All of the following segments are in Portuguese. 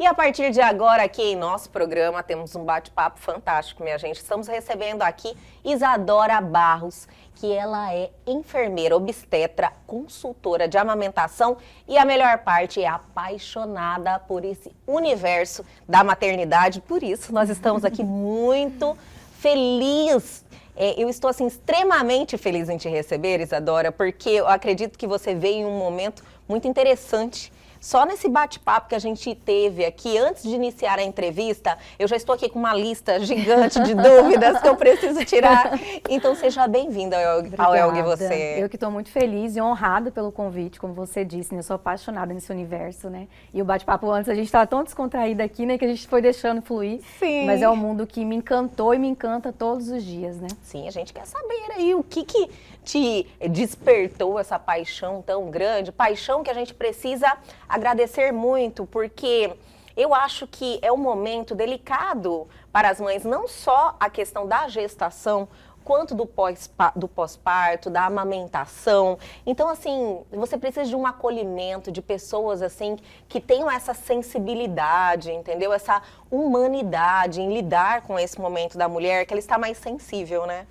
E a partir de agora, aqui em nosso programa, temos um bate-papo fantástico, minha gente. Estamos recebendo aqui Isadora Barros, que ela é enfermeira, obstetra, consultora de amamentação e a melhor parte é apaixonada por esse universo da maternidade. Por isso, nós estamos aqui muito felizes. Eu estou, assim, extremamente feliz em te receber, Isadora, porque eu acredito que você veio em um momento muito interessante. Só nesse bate-papo que a gente teve aqui, antes de iniciar a entrevista, eu já estou aqui com uma lista gigante de dúvidas que eu preciso tirar. Então, seja bem-vinda ao Elg Você. Eu que estou muito feliz e honrada pelo convite, como você disse, né? Eu sou apaixonada nesse universo, né? E o bate-papo antes, a gente estava tão descontraída aqui, né? Que a gente foi deixando fluir. Sim. Mas é um mundo que me encantou e me encanta todos os dias, né? Sim, a gente quer saber aí o que te despertou essa paixão tão grande, paixão que a gente precisa agradecer muito, porque eu acho que é um momento delicado para as mães, não só a questão da gestação, quanto do pós-parto, da amamentação. Então, assim, você precisa de um acolhimento, de pessoas, assim, que tenham essa sensibilidade, entendeu? Essa humanidade em lidar com esse momento da mulher, que ela está mais sensível, né?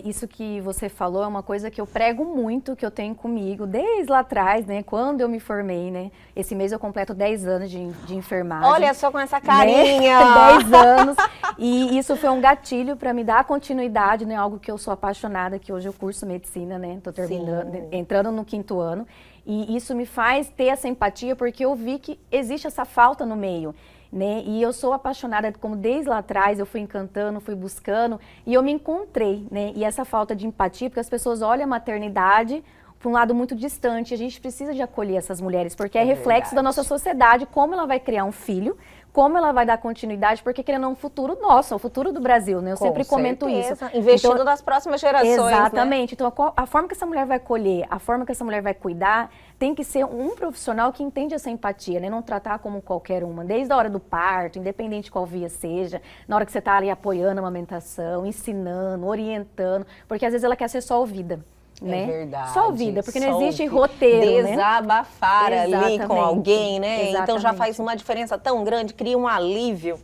Isso que você falou é uma coisa que eu prego muito, que eu tenho comigo desde lá atrás, né? Quando eu me formei, né? Esse mês eu completo 10 anos de enfermagem. Olha só com essa carinha! Né? 10 anos. E isso foi um gatilho para me dar continuidade, né? Algo que eu sou apaixonada, que hoje eu curso medicina, né? Estou terminando, entrando no 5º ano. E isso me faz ter essa empatia, porque eu vi que existe essa falta no meio. Né? E eu sou apaixonada, como desde lá atrás eu fui encantando, fui buscando e eu me encontrei, né? E essa falta de empatia, porque as pessoas olham a maternidade para um lado muito distante, a gente precisa de acolher essas mulheres, porque é reflexo da nossa sociedade, como ela vai criar um filho, como ela vai dar continuidade, porque querendo um futuro nosso, o futuro do Brasil, né? Eu sempre comento isso. Investindo então, nas próximas gerações, exatamente. Né? Então, a forma que essa mulher vai colher, a forma que essa mulher vai cuidar, tem que ser um profissional que entende essa empatia, né? Não tratar como qualquer uma, desde a hora do parto, independente de qual via seja, na hora que você está ali apoiando a amamentação, ensinando, orientando, porque às vezes ela quer ser só ouvida. Né? É verdade. Só ouvida, porque não existe roteiro, desabafar né? ali com alguém, né? Exatamente. Então já faz uma diferença tão grande, cria um alívio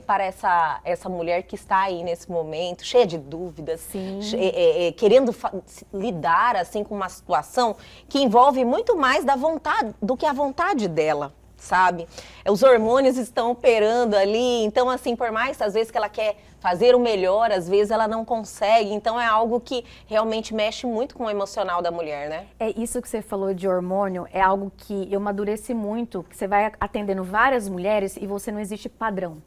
para essa mulher que está aí nesse momento, cheia de dúvidas, querendo lidar assim com uma situação que envolve muito mais da vontade do que a vontade dela. Sabe? Os hormônios estão operando ali, então assim, por mais às vezes que ela quer fazer o melhor, às vezes ela não consegue, então é algo que realmente mexe muito com o emocional da mulher, né? Isso que você falou de hormônio, é algo que eu amadureci muito, que você vai atendendo várias mulheres e você não existe padrão.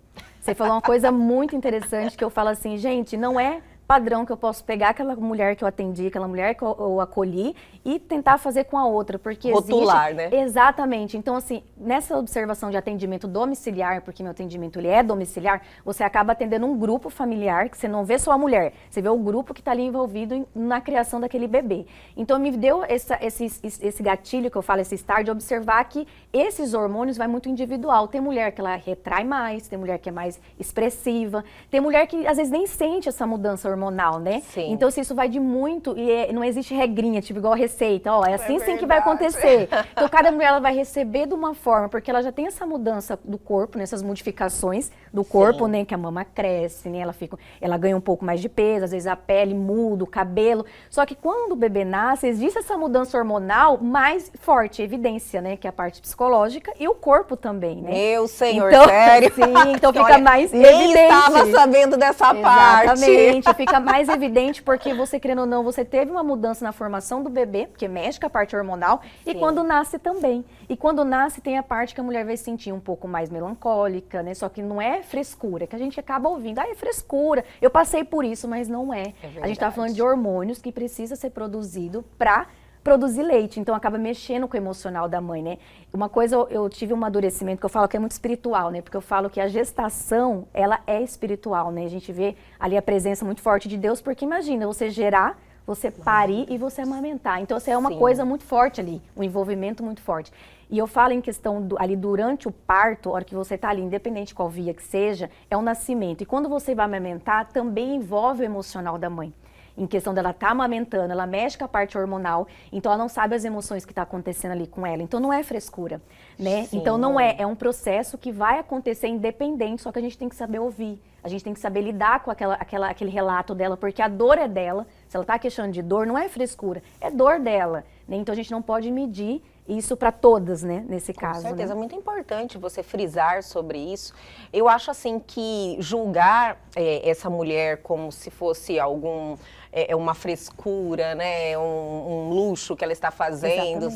Você falou uma coisa muito interessante que eu falo assim, gente, não é padrão que eu posso pegar aquela mulher que eu atendi, aquela mulher que eu acolhi e tentar fazer com a outra, porque rotular, existe... né? Exatamente. Então, assim, nessa observação de atendimento domiciliar, porque meu atendimento ele é domiciliar, você acaba atendendo um grupo familiar, que você não vê só a mulher, você vê o grupo que está ali envolvido na criação daquele bebê. Então, me deu esse gatilho que eu falo, esse start, de observar que esses hormônios vai muito individual. Tem mulher que ela retrai mais, tem mulher que é mais expressiva, tem mulher que às vezes nem sente essa mudança hormonal, né? Sim. Então, se isso vai de muito, e não existe regrinha, tipo igual receita, ó, é assim sim que vai acontecer. Então, cada mulher ela vai receber de uma forma, porque ela já tem essa mudança do corpo, nessas modificações do corpo, né? Que a mama cresce, né? Ela ganha um pouco mais de peso, às vezes a pele muda, o cabelo. Só que quando o bebê nasce, existe essa mudança hormonal mais forte, evidência, né? Que é a parte psicológica e o corpo também, né? Meu senhor, então, sério? Sim, então fica mais nem evidente. Nem estava sabendo dessa parte. Exatamente, fica mais evidente porque você, querendo ou não, você teve uma mudança na formação do bebê, porque mexe com a parte hormonal, e quando nasce também. E quando nasce tem a parte que a mulher vai se sentir um pouco mais melancólica, né? Só que não é frescura, que a gente acaba ouvindo, é frescura, eu passei por isso, mas não é. A gente tá falando de hormônios que precisa ser produzido para produzir leite, então acaba mexendo com o emocional da mãe, né? Uma coisa, eu tive um amadurecimento que eu falo que é muito espiritual, né? Porque eu falo que a gestação, ela é espiritual, né? A gente vê ali a presença muito forte de Deus, porque imagina, você gerar, você parir e você amamentar. Então, assim, é uma coisa muito forte ali, um envolvimento muito forte. E eu falo em questão ali durante o parto, a hora que você está ali, independente de qual via que seja, é o nascimento. E quando você vai amamentar, também envolve o emocional da mãe. em questão dela estar amamentando, ela mexe com a parte hormonal, então ela não sabe as emoções que está acontecendo ali com ela. Então não é frescura, né? Sim. Então não é um processo que vai acontecer independente, só que a gente tem que saber ouvir. A gente tem que saber lidar com aquele relato dela, porque a dor é dela. Se ela está queixando de dor, não é frescura, é dor dela, né? Então a gente não pode medir isso para todas, né, nesse caso. Com certeza, né? é muito importante você frisar sobre isso. Eu acho assim que julgar essa mulher como se fosse uma frescura, né, um luxo que ela está fazendo,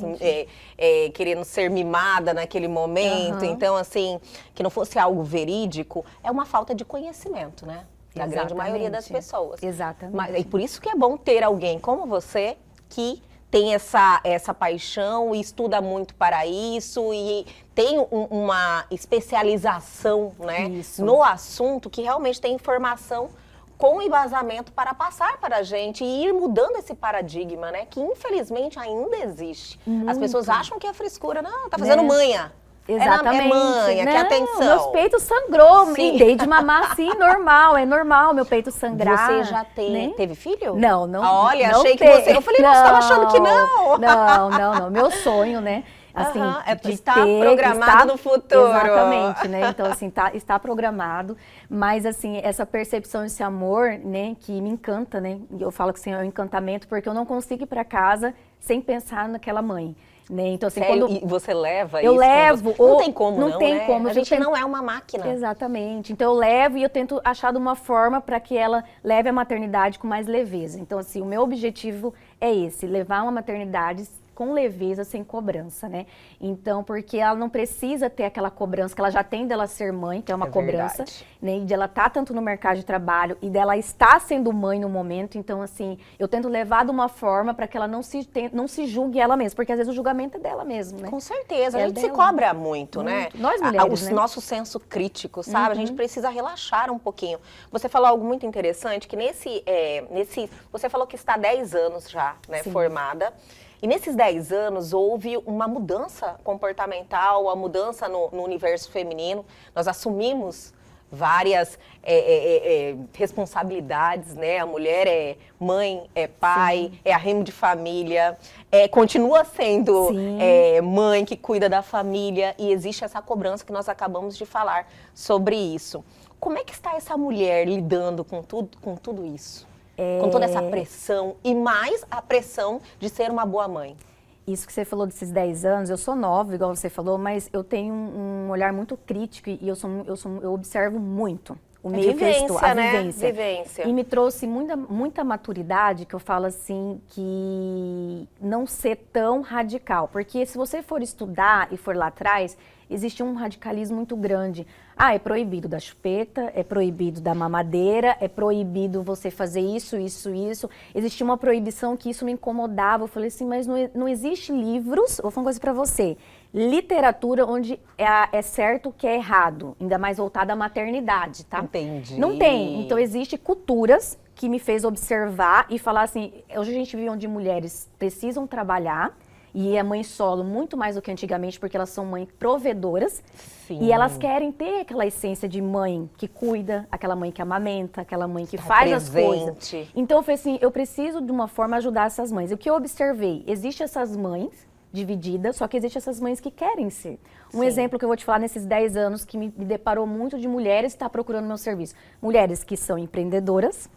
querendo ser mimada naquele momento. Então, assim, que não fosse algo verídico, é uma falta de conhecimento, né? Da grande maioria das pessoas. Exatamente. E por isso que é bom ter alguém como você que tem essa paixão e estuda muito para isso e tem uma especialização, né, no assunto, que realmente tem informação com embasamento para passar para a gente e ir mudando esse paradigma, né, que infelizmente ainda existe. As pessoas acham que é frescura, não, tá fazendo manha. Exatamente. É manha, que atenção. Meus peitos sangrou, e dei de mamar assim, normal, é normal meu peito sangrar. Você já teve filho? Não. Olha, não achei que você... Eu falei, não, você estava achando que não. Não. Meu sonho, né? Assim, está programado no futuro. Exatamente, né? Então, assim, está programado. Mas, assim, essa percepção, esse amor, né, que me encanta, né? Eu falo que assim, é um encantamento, porque eu não consigo ir para casa sem pensar naquela mãe. Né? Então, assim, sério? quando E você leva eu isso? levo. Não tem como, não tem né? como. A gente não é uma máquina. Exatamente. Então eu levo e eu tento achar de uma forma para que ela leve a maternidade com mais leveza. Então, assim, o meu objetivo é esse, levar uma maternidade com leveza, sem cobrança, né? Então, porque ela não precisa ter aquela cobrança que ela já tem dela ser mãe, que é uma cobrança, né? E dela estar tanto no mercado de trabalho e dela estar sendo mãe no momento. Então, assim, eu tento levar de uma forma para que ela não se julgue ela mesma, porque às vezes o julgamento é dela mesma, né? Com certeza, a gente dela. se cobra muito, né? Nós mulheres, o nosso senso crítico, sabe? A gente precisa relaxar um pouquinho. Você falou algo muito interessante, que você falou que está há 10 anos já, né, formada. E nesses 10 anos houve uma mudança comportamental, uma mudança no universo feminino. Nós assumimos várias responsabilidades, né? A mulher é mãe, é pai, é arrimo de família, continua sendo mãe que cuida da família e existe essa cobrança que nós acabamos de falar sobre isso. Como é que está essa mulher lidando com tudo isso? Com toda essa pressão e mais a pressão de ser uma boa mãe. Isso que você falou desses 10 anos, eu sou nova, igual você falou, mas eu tenho um olhar muito crítico e eu observo muito o meio que eu estou, a vivência. E me trouxe muita maturidade, que eu falo assim, que não ser tão radical. Porque se você for estudar e for lá atrás, existe um radicalismo muito grande. É proibido da chupeta, é proibido da mamadeira, é proibido você fazer isso. Existia uma proibição que isso me incomodava. Eu falei assim, mas não existe livros, vou falar uma coisa pra você, literatura onde é certo o que é errado, ainda mais voltada à maternidade, tá? Entendi. Não tem. Então, existe culturas que me fez observar e falar assim, hoje a gente vive onde mulheres precisam trabalhar, e é mãe solo muito mais do que antigamente, porque elas são mães provedoras. Sim. E elas querem ter aquela essência de mãe que cuida, aquela mãe que amamenta, aquela mãe que faz as coisas. Então eu falei assim, eu preciso de uma forma ajudar essas mães. E o que eu observei? Existem essas mães divididas, só que existem essas mães que querem ser. Um exemplo que eu vou te falar nesses 10 anos que me deparou muito de mulheres que estão procurando meu serviço. Mulheres que são empreendedoras,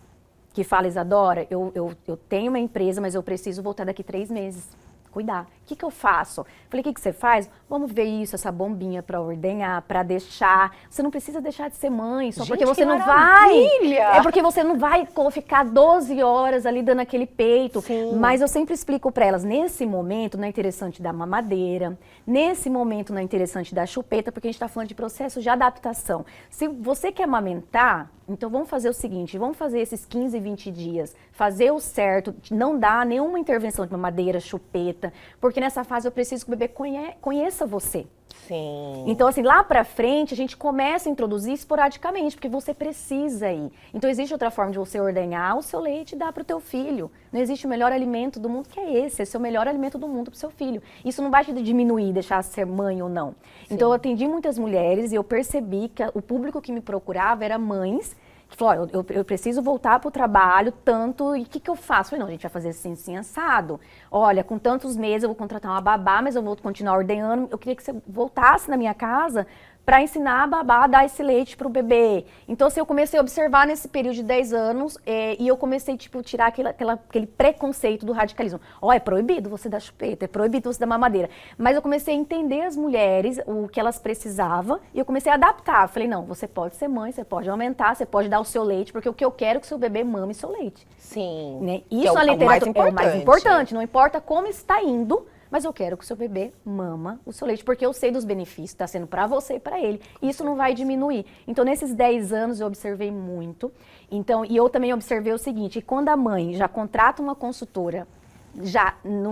que falam, Isadora, eu tenho uma empresa, mas eu preciso voltar daqui 3 meses. Cuidar. O que eu faço? Falei, o que você faz? Vamos ver isso, essa bombinha para ordenhar, para deixar. Você não precisa deixar de ser mãe, só porque você não vai. É porque você não vai ficar 12 horas ali dando aquele peito. Sim. Mas eu sempre explico para elas, nesse momento não é interessante da mamadeira, nesse momento não é interessante da chupeta, porque a gente está falando de processo de adaptação. Se você quer amamentar, então vamos fazer o seguinte, vamos fazer esses 15, 20 dias, fazer o certo, não dar nenhuma intervenção de mamadeira, chupeta, porque nessa fase eu preciso que o bebê conheça você. Sim. Então, assim, lá pra frente, a gente começa a introduzir esporadicamente, porque você precisa ir. Então, existe outra forma de você ordenhar o seu leite e dar pro teu filho. Não existe o melhor alimento do mundo que é esse é o melhor alimento do mundo pro seu filho. Isso não vai te diminuir, deixar de ser mãe ou não. Sim. Então, eu atendi muitas mulheres e eu percebi que o público que me procurava era mães falou, ó, eu preciso voltar para o trabalho tanto, e o que que eu faço? Falei, não, a gente vai fazer assim, assim, assado. Olha, com tantos meses eu vou contratar uma babá, mas eu vou continuar ordenhando. Eu queria que você voltasse na minha casa para ensinar a babá a dar esse leite para o bebê. Então, assim, eu comecei a observar nesse período de 10 anos e eu comecei, tipo, tirar aquele preconceito do radicalismo. Ó, é proibido você dar chupeta, é proibido você dar mamadeira. Mas eu comecei a entender as mulheres, o que elas precisavam, e eu comecei a adaptar. Falei, não, você pode ser mãe, você pode aumentar, você pode dar o seu leite, porque o que eu quero é que o seu bebê mame seu leite. Sim. Né? Que Isso é a literatura o mais importante. não importa como está indo, mas eu quero que o seu bebê mama o seu leite, porque eu sei dos benefícios, está sendo para você e para ele. E isso não vai diminuir. Então, nesses 10 anos, eu observei muito. Então, e eu também observei o seguinte, quando a mãe já contrata uma consultora,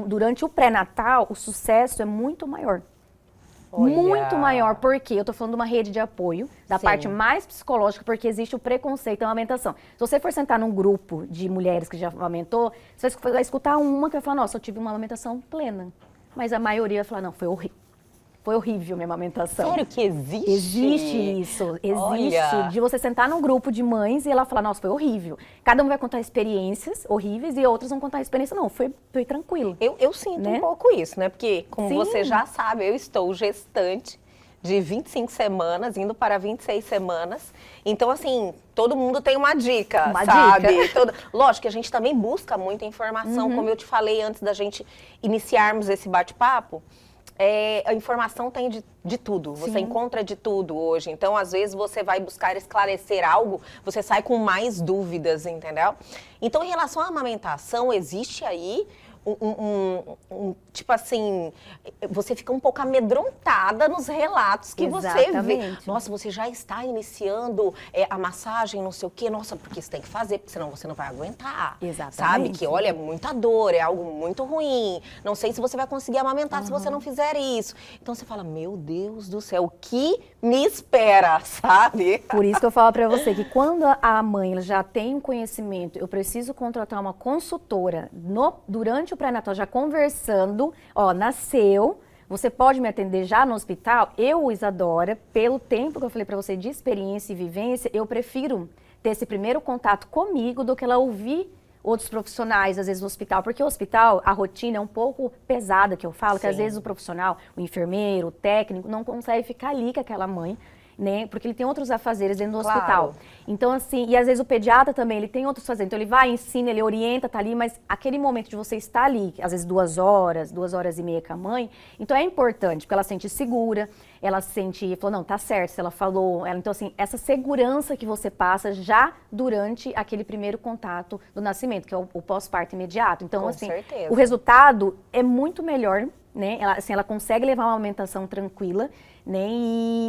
durante o pré-natal, o sucesso é muito maior. Olha. Muito maior, porque eu tô falando de uma rede de apoio, da Sim. parte mais psicológica, porque existe o preconceito da amamentação. Se você for sentar num grupo de mulheres que já amamentou, você vai escutar uma que vai falar, nossa, eu tive uma amamentação plena. Mas a maioria vai falar, não, foi horrível. Foi horrível minha amamentação. Sério que existe? Existe isso, existe. Olha. De você sentar num grupo de mães e ela falar, nossa, foi horrível. Cada um vai contar experiências horríveis e outras vão contar a experiência, não, foi tranquilo. Eu sinto Né? um pouco isso, né? Porque, como Sim. você já sabe, eu estou gestante de 25 semanas, indo para 26 semanas. Então, assim, todo mundo tem uma dica, Uma sabe? dica. Lógico que a gente também busca muita informação, como eu te falei antes da gente iniciarmos esse bate-papo. A informação tem de tudo, você Sim. encontra de tudo hoje. Então, às vezes, você vai buscar esclarecer algo, você sai com mais dúvidas, entendeu? Então, em relação à amamentação, existe aí tipo assim, você fica um pouco amedrontada nos relatos que você vê. Exatamente. Nossa, você já está iniciando a massagem, não sei o quê. Nossa, porque você tem que fazer, porque senão você não vai aguentar. Exatamente. Sabe? Que, olha, é muita dor, é algo muito ruim. Não sei se você vai conseguir amamentar se você não fizer isso. Então, você fala, meu Deus do céu, o que me espera, sabe? Por isso que eu falo pra você que quando a mãe ela já tem um conhecimento, eu preciso contratar uma consultora durante o pré-natal, já conversando, ó, nasceu, você pode me atender já no hospital? Eu, Isadora, pelo tempo que eu falei pra você de experiência e vivência, eu prefiro ter esse primeiro contato comigo do que ela ouvir outros profissionais, às vezes no hospital, porque o hospital, a rotina é um pouco pesada, que eu falo, que às Sim. vezes o profissional, o enfermeiro, o técnico, não consegue ficar ali com aquela mãe, né? Porque ele tem outros afazeres dentro do Claro. hospital. Então, assim, e às vezes o pediatra também, ele tem outros afazeres. Então, ele vai, ensina, ele orienta, tá ali, mas aquele momento de você estar ali, às vezes 2 horas e meia com a mãe, então é importante, porque ela se sente segura, ela se sente, falou, não, tá certo, se ela falou, então, assim, essa segurança que você passa já durante aquele primeiro contato do nascimento, que é o pós-parto imediato. Então, Com assim, certeza. o resultado é muito melhor, né? Ela consegue levar uma amamentação tranquila, né?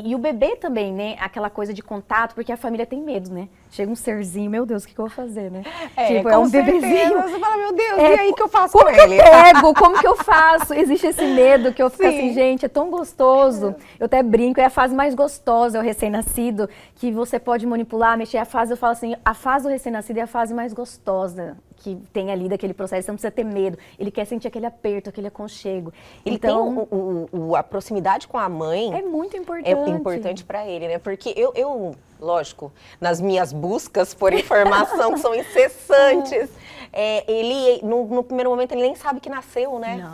E o bebê também, né? Aquela coisa de contato, porque a família tem medo, né? Chega um serzinho, meu Deus, o que eu vou fazer, né? Tipo, é um bebezinho. Você fala, meu Deus, e aí o que eu faço Como com que eu ele? pego? Como que eu faço? Existe esse medo que eu fico Sim. assim, gente, é tão gostoso. Eu até brinco, é a fase mais gostosa, é o recém-nascido, que você pode manipular, mexer a fase. Eu falo assim, a fase do recém-nascido é a fase mais gostosa que tem ali daquele processo, você não precisa ter medo. Ele quer sentir aquele aperto, aquele aconchego. Ele Então, tem a proximidade com a mãe. é muito importante. É importante para ele, né? Porque eu, lógico, nas minhas buscas por informação, que são incessantes, ele, no primeiro momento, ele nem sabe que nasceu, né?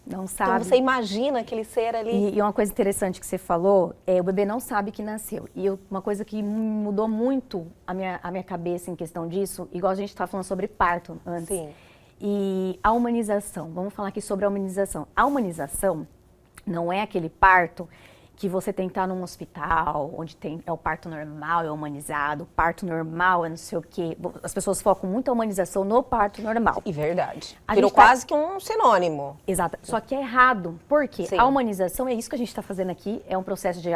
Não sabe. Então você imagina aquele ser ali. E uma coisa interessante que você falou, o bebê não sabe que nasceu. E uma coisa que mudou muito a minha cabeça em questão disso, igual a gente estava falando sobre parto antes. Sim. E a humanização, vamos falar aqui sobre a humanização. A humanização não é aquele parto que você tem que estar num hospital, onde é o parto normal, é humanizado, o parto normal é não sei o quê. As pessoas focam muito a humanização no parto normal. E verdade. A Virou gente tá- quase que um sinônimo. Exato. Só que é errado. Por quê? Sim. A humanização, é isso que a gente está fazendo aqui, é um processo de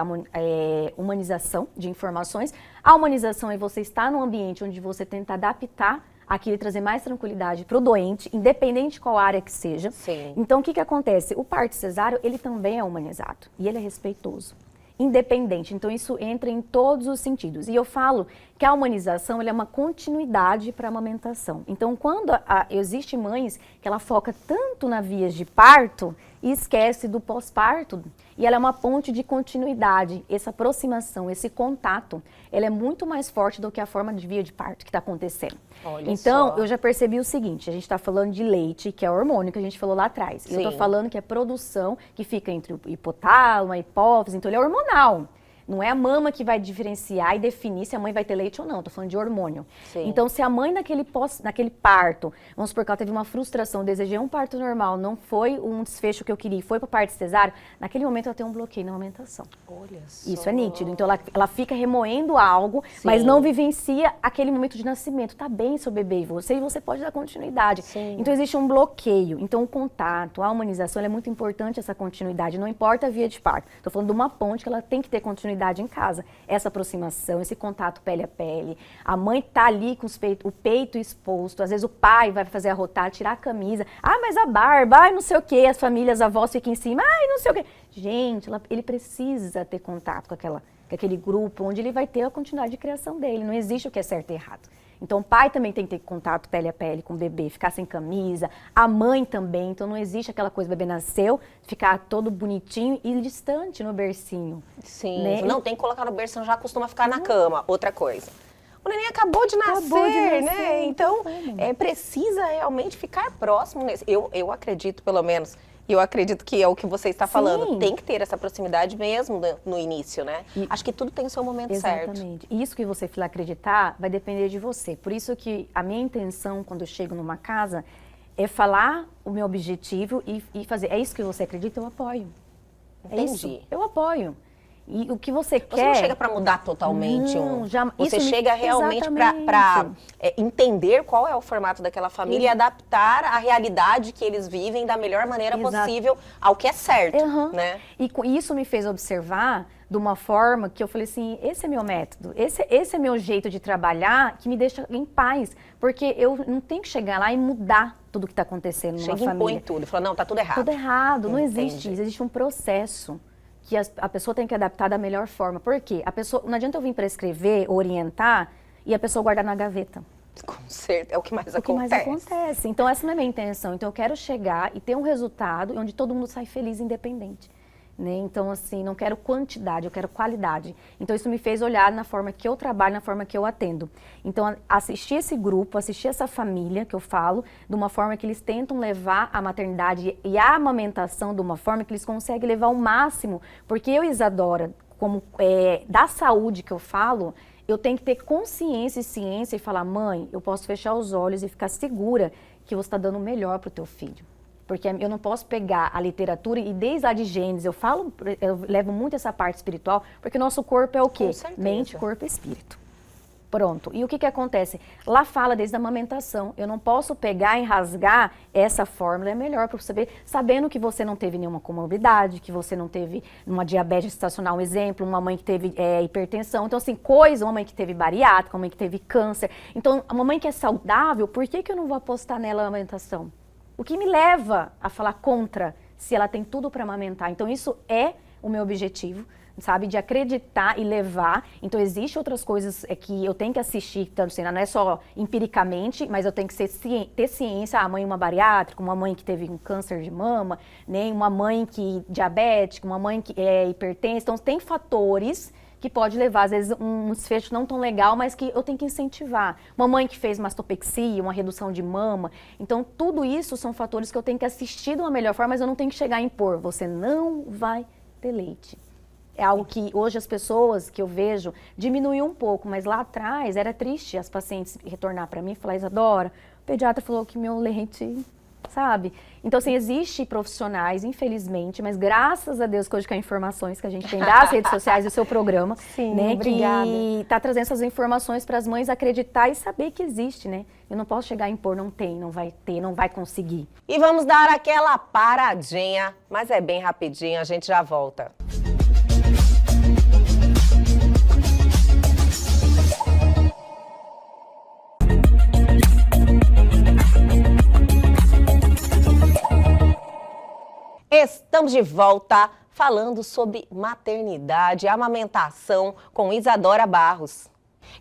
humanização de informações. A humanização é você estar num ambiente onde você tenta adaptar aquilo e trazer mais tranquilidade para o doente, independente de qual área que seja. Sim. Então, o que acontece? O parto cesáreo, ele também é humanizado e ele é respeitoso. Independente. Então, isso entra em todos os sentidos. E eu falo que a humanização ela é uma continuidade para a amamentação. Então, quando existe mães que ela foca tanto na via de parto e esquece do pós-parto, e ela é uma ponte de continuidade, essa aproximação, esse contato, ela é muito mais forte do que a forma de via de parto que está acontecendo. Olha então, só. eu já percebi o seguinte, a gente está falando de leite, que é hormônio, que a gente falou lá atrás. Sim. Eu estou falando que é produção que fica entre o hipotálamo, a hipófise, então ele é hormonal. Não é a mama que vai diferenciar e definir se a mãe vai ter leite ou não. Estou falando de hormônio. Sim. Então, se a mãe naquele parto, vamos supor que ela teve uma frustração, desejei um parto normal, não foi um desfecho que eu queria, foi para parto cesárea, naquele momento ela tem um bloqueio na amamentação. Olha só. Isso é nítido. Então, ela fica remoendo algo, Sim. mas não vivencia aquele momento de nascimento. Tá bem, seu bebê, e você pode dar continuidade. Sim. Então, existe um bloqueio. Então, o contato, a humanização, ela é muito importante, essa continuidade. Não importa a via de parto. Estou falando de uma ponte que ela tem que ter continuidade em casa. Essa aproximação, esse contato pele a pele. A mãe tá ali com o peito exposto. Às vezes o pai vai fazer arrotar, tirar a camisa. Ah, mas a barba, ai, não sei o quê. As famílias, avós ficam em cima. Ai, não sei o quê. Gente, ele precisa ter contato com aquele grupo onde ele vai ter a continuidade de criação dele. Não existe o que é certo e errado. Então, o pai também tem que ter contato pele a pele com o bebê, ficar sem camisa, a mãe também. Então, não existe aquela coisa, o bebê nasceu, ficar todo bonitinho e distante no bercinho. Sim, né? não tem que colocar no berço, já costuma ficar na cama. Outra coisa. O neném acabou de nascer, nascer, né? Então, precisa realmente ficar próximo. Eu acredito, pelo menos, e eu acredito que é o que você está falando. Sim. Tem que ter essa proximidade mesmo no início, né? Acho que tudo tem o seu momento certo. Exatamente. E isso que você for acreditar vai depender de você. Por isso que a minha intenção, quando eu chego numa casa, é falar o meu objetivo e fazer. É isso que você acredita? Eu apoio. É Entendi. isso. Eu apoio. E o que você quer... Você não chega para mudar totalmente Não, Você isso chega realmente para entender qual é o formato daquela família e adaptar a realidade que eles vivem da melhor maneira possível ao que é certo, né? E isso me fez observar de uma forma que eu falei assim, esse é meu método, esse é meu jeito de trabalhar que me deixa em paz, porque eu não tenho que chegar lá e mudar tudo que está acontecendo numa família. Chega e impõe tudo, fala, não, tá tudo errado. Tudo errado, não Entendi. existe isso, existe um processo que a pessoa tem que adaptar da melhor forma. Por quê? A pessoa, não adianta eu vir prescrever, orientar e a pessoa guardar na gaveta. Com certeza, é o que mais O que acontece. mais acontece. Então, essa não é a minha intenção. Então, eu quero chegar e ter um resultado onde todo mundo sai feliz e independente. Né? Então, assim, não quero quantidade, eu quero qualidade. Então, isso me fez olhar na forma que eu trabalho, na forma que eu atendo. Então, assistir esse grupo, assistir essa família que eu falo, de uma forma que eles tentam levar a maternidade e a amamentação de uma forma que eles conseguem levar ao máximo. Porque eu, Isadora, como da saúde que eu falo, eu tenho que ter consciência e ciência e falar, mãe, eu posso fechar os olhos e ficar segura que você está dando o melhor para o teu filho. Porque eu não posso pegar a literatura e desde lá de Gênesis, eu levo muito essa parte espiritual, porque o nosso corpo é o quê? Com certeza. Mente, corpo e espírito. Pronto. E o que acontece? Lá fala desde a amamentação. Eu não posso pegar e rasgar essa fórmula, é melhor para você ver, sabendo que você não teve nenhuma comorbidade, que você não teve uma diabetes gestacional, um exemplo, uma mãe que teve hipertensão. Então, assim, uma mãe que teve bariátrica, uma mãe que teve câncer. Então, uma mãe que é saudável, por que eu não vou apostar nela na amamentação? O que me leva a falar contra se ela tem tudo para amamentar? Então, isso é o meu objetivo, sabe? De acreditar e levar. Então, existem outras coisas que eu tenho que assistir, tanto assim, não é só empiricamente, mas eu tenho que ter ciência. A mãe uma bariátrica, uma mãe que teve um câncer de mama, né? Uma mãe que diabética, uma mãe que é hipertensa. Então, tem fatores que pode levar, às vezes, um desfecho não tão legal, mas que eu tenho que incentivar. Uma mãe que fez mastopexia, uma redução de mama. Então, tudo isso são fatores que eu tenho que assistir de uma melhor forma, mas eu não tenho que chegar a impor. Você não vai ter leite. É algo que hoje as pessoas que eu vejo diminuiu um pouco, mas lá atrás era triste as pacientes retornar para mim e falar, Isadora, o pediatra falou que meu leite... sabe? Então, assim, existe profissionais, infelizmente, mas graças a Deus que hoje com as informações que a gente tem das redes sociais do seu programa, Sim, né, obrigada. que está trazendo essas informações para as mães acreditar e saber que existe, né? Eu não posso chegar a impor, não tem, não vai ter, não vai conseguir. E vamos dar aquela paradinha, mas é bem rapidinho, a gente já volta. Estamos de volta falando sobre maternidade e amamentação com Isadora Barros.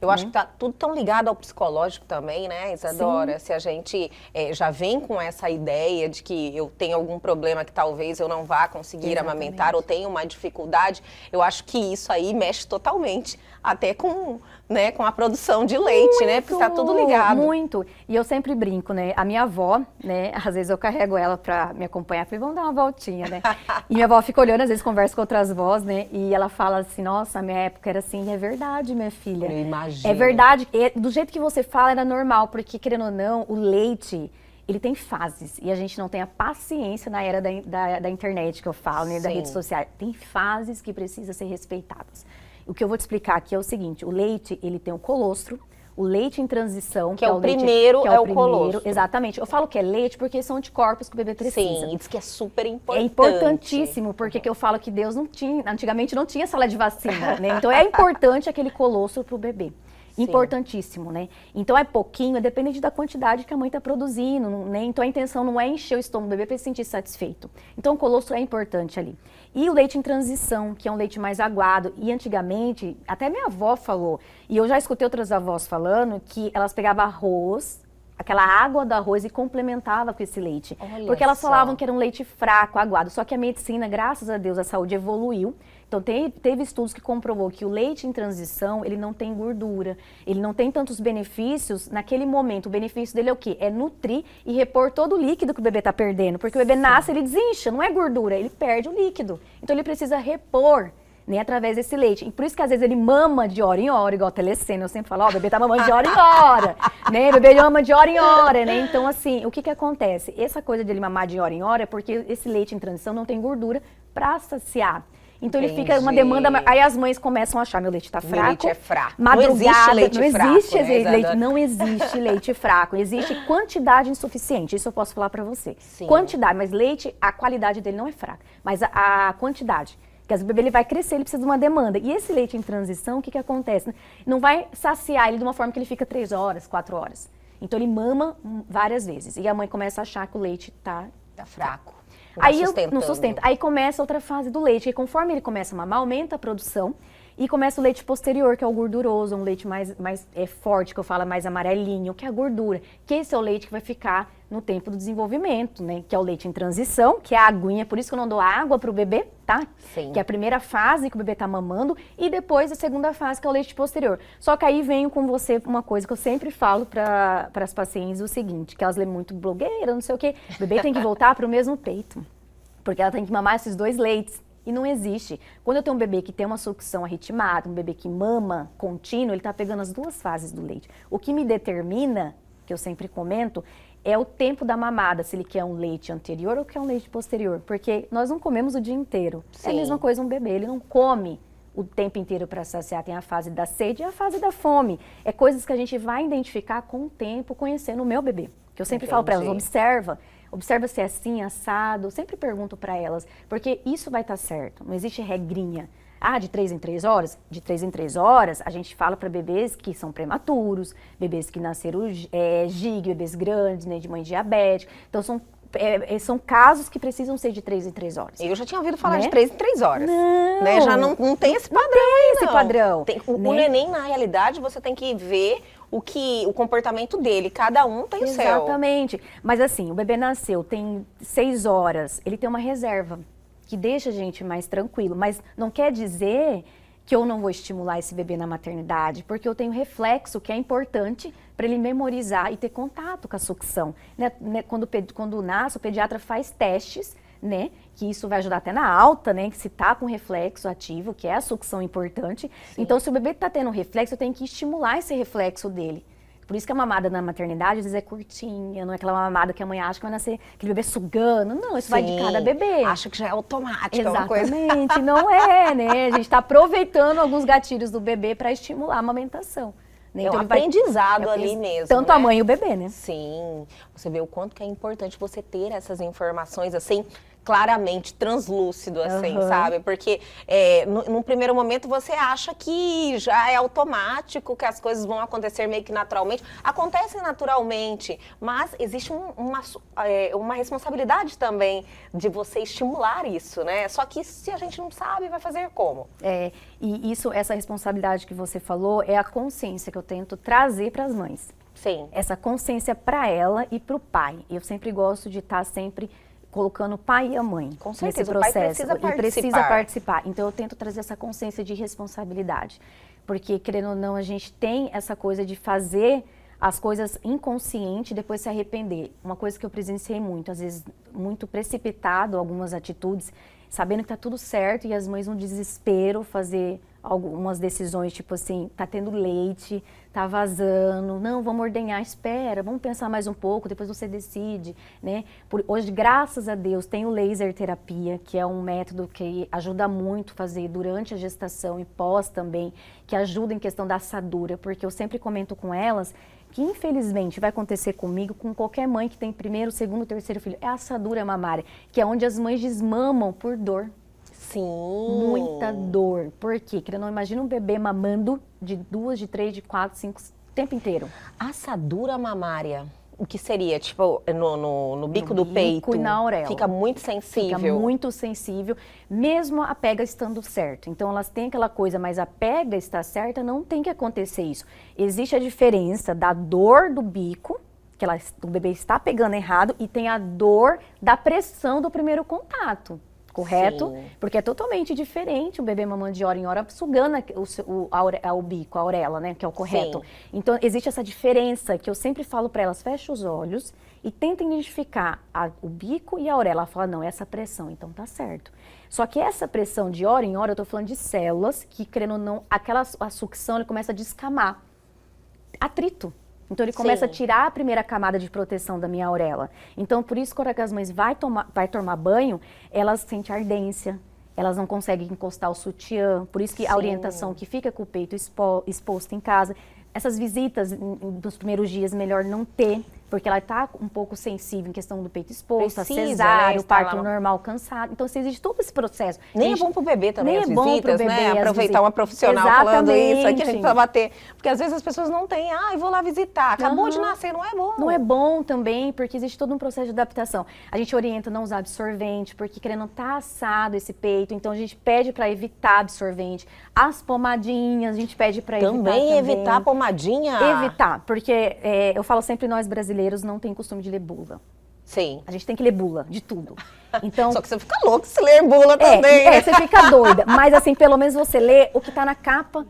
Eu acho que tá tudo tão ligado ao psicológico também, né, Isadora? Sim. Se a gente já vem com essa ideia de que eu tenho algum problema que talvez eu não vá conseguir amamentar ou tenho uma dificuldade, eu acho que isso aí mexe totalmente, até com, né, com a produção de leite, né? Porque está tudo ligado. Muito. E eu sempre brinco, né? A minha avó, né? Às vezes eu carrego ela pra me acompanhar. Falei, vamos dar uma voltinha, né? E minha avó fica olhando, às vezes conversa com outras vós, né? E ela fala assim, nossa, a minha época era assim. E é verdade, minha filha. Eu imagino. É verdade. Do jeito que você fala, era normal. Porque, querendo ou não, o leite, ele tem fases. E a gente não tem a paciência na era da internet, que eu falo, né? Da rede social. Tem fases que precisam ser respeitadas. O que eu vou te explicar aqui é o seguinte, o leite, ele tem o colostro, o leite em transição, que é o primeiro, é o colostro. Exatamente. Eu falo que é leite porque são anticorpos que o bebê precisa. Sim, isso que é super importante. É importantíssimo, porque que eu falo que Deus não tinha, antigamente não tinha sala de vacina, né? Então é importante aquele colostro para o bebê. Importantíssimo, né? Então é pouquinho, depende da quantidade que a mãe está produzindo, né? Então a intenção não é encher o estômago do bebê para ele se sentir satisfeito. Então o colostro é importante ali. E o leite em transição, que é um leite mais aguado. E antigamente, até minha avó falou, e eu já escutei outras avós falando, que elas pegavam arroz, aquela água do arroz e complementava com esse leite. Olha porque elas só. falavam que era um leite fraco, aguado. Só que a medicina, graças a Deus, a saúde evoluiu. Então, teve estudos que comprovou que o leite em transição, ele não tem gordura, ele não tem tantos benefícios naquele momento. O benefício dele é o quê? É nutrir e repor todo o líquido que o bebê está perdendo. Porque o bebê nasce, ele desincha, não é gordura, ele perde o líquido. Então, ele precisa repor, né, através desse leite. E por isso que às vezes ele mama de hora em hora, igual a telecena. Eu sempre falo, ó, o bebê tá mamando de hora em hora, né? O bebê mama de hora em hora, né? Então, assim, o que que acontece? Essa coisa de ele mamar de hora em hora é porque esse leite em transição não tem gordura para saciar. Então ele fica uma demanda, aí as mães começam a achar, meu leite tá fraco. Meu leite é fraco. Madrugada, não existe leite fraco, leite, não existe leite fraco, existe quantidade insuficiente, isso eu posso falar pra você. Sim. Quantidade, mas leite, a qualidade dele não é fraca, mas a quantidade. Porque o bebê ele vai crescer, ele precisa de uma demanda. E esse leite em transição, o que que acontece? Não vai saciar ele de uma forma que ele fica 3 horas, 4 horas. Então ele mama várias vezes. E a mãe começa a achar que o leite tá fraco. Aí não sustenta. Aí começa outra fase do leite. E conforme ele começa a mamar, aumenta a produção. E começa o leite posterior, que é o gorduroso, um leite mais forte, que eu falo mais amarelinho, que é a gordura. Que esse é o leite que vai ficar no tempo do desenvolvimento, né? Que é o leite em transição, que é a aguinha. Por isso que eu não dou água pro bebê, tá? Sim. Que é a primeira fase que o bebê tá mamando. E depois a segunda fase, que é o leite posterior. Só que aí venho com você uma coisa que eu sempre falo para as pacientes, o seguinte, que elas lêem muito blogueira, não sei o quê. O bebê tem que voltar pro mesmo peito. Porque ela tem que mamar esses 2 leites. E não existe. Quando eu tenho um bebê que tem uma sucção arritmada, um bebê que mama contínuo, ele está pegando as 2 fases do leite. O que me determina, que eu sempre comento, é o tempo da mamada, se ele quer um leite anterior ou quer um leite posterior. Porque nós não comemos o dia inteiro. Sim. É a mesma coisa um bebê, ele não come o tempo inteiro para saciar. Tem a fase da sede e a fase da fome. É coisas que a gente vai identificar com o tempo, conhecendo o meu bebê. Que eu sempre falo para elas, observa se é assim, assado. Eu sempre pergunto para elas, porque isso vai estar certo. Não existe regrinha. Ah, de 3 em 3 horas? De 3 em 3 horas, a gente fala para bebês que são prematuros, bebês que nasceram GIG, bebês grandes, né, de mãe diabética. Então, são casos que precisam ser de 3 em 3 horas. Eu já tinha ouvido falar né? de 3 em 3 horas. Não. Né? Já não tem esse padrão. Esse padrão. O neném, na realidade, você tem que ver o comportamento dele. Cada um tem o seu. Exatamente. Mas assim, o bebê nasceu, tem 6 horas, ele tem uma reserva que deixa a gente mais tranquilo. Mas não quer dizer que eu não vou estimular esse bebê na maternidade, porque eu tenho reflexo que é importante para ele memorizar e ter contato com a sucção. Né? Quando nasce, o pediatra faz testes, né? Que isso vai ajudar até na alta, né? Que se tá com reflexo ativo, que é a sucção importante. Sim. Então, se o bebê tá tendo reflexo, eu tenho que estimular esse reflexo dele. Por isso que a mamada na maternidade, às vezes, é curtinha, não é aquela mamada que a mãe acha que vai nascer aquele bebê sugando. Não, isso vai de cada bebê. Acha que já é automático. Exatamente, não é, né? A gente está aproveitando alguns gatilhos do bebê para estimular a amamentação. Né? Então, é um aprendizado ali mesmo. Tanto né? a mãe e o bebê, né? Sim. Você vê o quanto que é importante você ter essas informações, assim, claramente translúcido, assim, sabe? Porque num primeiro momento você acha que já é automático, que as coisas vão acontecer meio que naturalmente. Acontecem naturalmente, mas existe uma responsabilidade também de você estimular isso, né? Só que se a gente não sabe, vai fazer como? E essa responsabilidade que você falou é a consciência que eu tento trazer para as mães. Sim. Essa consciência para ela e para o pai. Eu sempre gosto de estar sempre colocando o pai e a mãe Com nesse certeza, processo. o pai precisa E precisa participar. Então eu tento trazer essa consciência de responsabilidade. Porque, querendo ou não, a gente tem essa coisa de fazer as coisas inconsciente e depois se arrepender. Uma coisa que eu presenciei muito, às vezes muito precipitado, algumas atitudes, sabendo que tá tudo certo e as mães no desespero fazer algumas decisões, tipo assim, tá tendo leite, tá vazando, não, vamos ordenhar, espera, vamos pensar mais um pouco, depois você decide, né? Hoje, graças a Deus, tem o laser terapia, que é um método que ajuda muito a fazer durante a gestação e pós também, que ajuda em questão da assadura, porque eu sempre comento com elas que infelizmente vai acontecer comigo, com qualquer mãe que tem primeiro, segundo, terceiro filho, é a assadura mamária, que é onde as mães desmamam por dor. Sim. Muita dor. Por quê? Porque eu não imagino um bebê mamando de 2, de 3, de 4, 5, o tempo inteiro. Assadura mamária. O que seria? Tipo, no bico do peito? E na auréola. Fica muito sensível. Fica muito sensível, mesmo a pega estando certa. Então, elas têm aquela coisa, mas a pega está certa, não tem que acontecer isso. Existe a diferença da dor do bico, que o bebê está pegando errado, e tem a dor da pressão do primeiro contato. Correto? Sim. Porque é totalmente diferente o bebê mamando de hora em hora, sugando o bico, a auréola, né? Que é o correto. Sim. Então, existe essa diferença que eu sempre falo para elas, fecha os olhos e tenta identificar o bico e a auréola. Ela fala, não, essa pressão, então tá certo. Só que essa pressão de hora em hora, eu tô falando de células que, querendo ou não, a sucção, ele começa a descamar. Atrito. Então, ele começa a tirar a primeira camada de proteção da minha auréola. Então, por isso, quando as mães vai tomar banho, elas sentem ardência, elas não conseguem encostar o sutiã. Por isso que a orientação que fica com o peito exposto em casa, essas visitas nos primeiros dias, melhor não ter, porque ela está um pouco sensível em questão do peito exposto, a cesárea, né, o parto normal cansado. Então, se existe todo esse processo. Nem é bom pro bebê também as visitas, bom pro bebê, né? Aproveitar visitas. uma profissional falando isso, aqui a gente precisa bater. Porque às vezes as pessoas não têm, eu vou lá visitar, acabou de nascer, não é bom. Não é bom também, porque existe todo um processo de adaptação. A gente orienta a não usar absorvente, porque querendo tá assado esse peito, então a gente pede para evitar absorvente. As pomadinhas, a gente pede para evitar também. Evitar a pomadinha? Evitar, porque eu falo sempre, nós brasileiros não tem costume de ler bula. Sim. A gente tem que ler bula, de tudo. Então, só que você fica louco se ler bula também. Você fica doida. Mas assim, pelo menos você lê o que tá na capa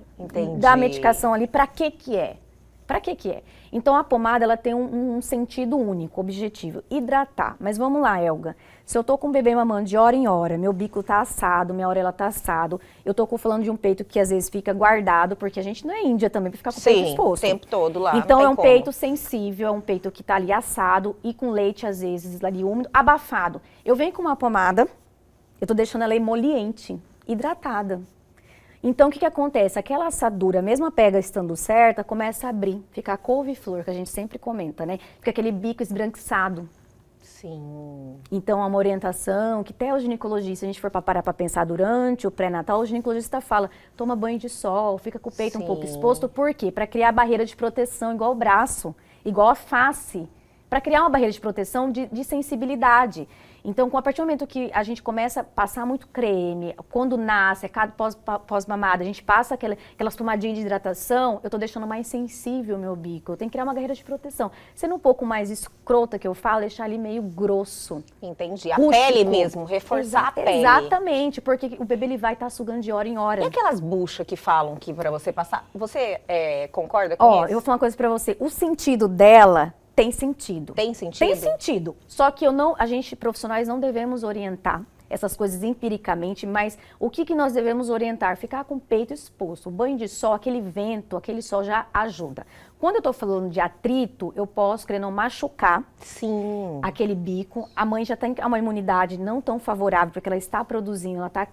da medicação ali, pra que é. Pra que é? Então, a pomada, ela tem um sentido único, objetivo, hidratar. Mas vamos lá, Elga. Se eu tô com o bebê mamando de hora em hora, meu bico tá assado, minha orelha tá assado, eu tô falando de um peito que às vezes fica guardado, porque a gente não é índia também pra ficar com o peito exposto. O tempo todo lá. Então, é um peito sensível, é um peito que tá ali assado e com leite, às vezes, ali úmido, abafado. Eu venho com uma pomada, eu tô deixando ela emoliente, hidratada. Então, o que acontece? Aquela assadura, mesmo a pega estando certa, começa a abrir, fica a couve-flor, que a gente sempre comenta, né? Fica aquele bico esbranquiçado. Sim. Então, é uma orientação que até o ginecologista, se a gente for parar para pensar durante o pré-natal, o ginecologista fala, toma banho de sol, fica com o peito um pouco exposto. Por quê? Para criar barreira de proteção, igual o braço, igual a face. Para criar uma barreira de proteção de sensibilidade. Então, a partir do momento que a gente começa a passar muito creme, quando nasce, pós-mamada, a gente passa aquelas tomadinhas de hidratação, eu estou deixando mais sensível o meu bico. Eu tenho que criar uma barreira de proteção. Sendo um pouco mais escrota que eu falo, deixar ali meio grosso. Entendi. A rústico. Pele mesmo, reforçar a pele. Exatamente, porque o bebê ele vai estar sugando de hora em hora. E aquelas buchas que falam que para você passar, você concorda com isso? Eu vou falar uma coisa para você. O sentido dela tem sentido. Tem sentido? Tem sentido. Só que a gente, profissionais, não devemos orientar essas coisas empiricamente, mas o que nós devemos orientar? Ficar com o peito exposto. O banho de sol, aquele vento, aquele sol já ajuda. Quando eu tô falando de atrito, eu posso querer não machucar Sim. aquele bico. A mãe já tem uma imunidade não tão favorável, porque ela está produzindo, ela está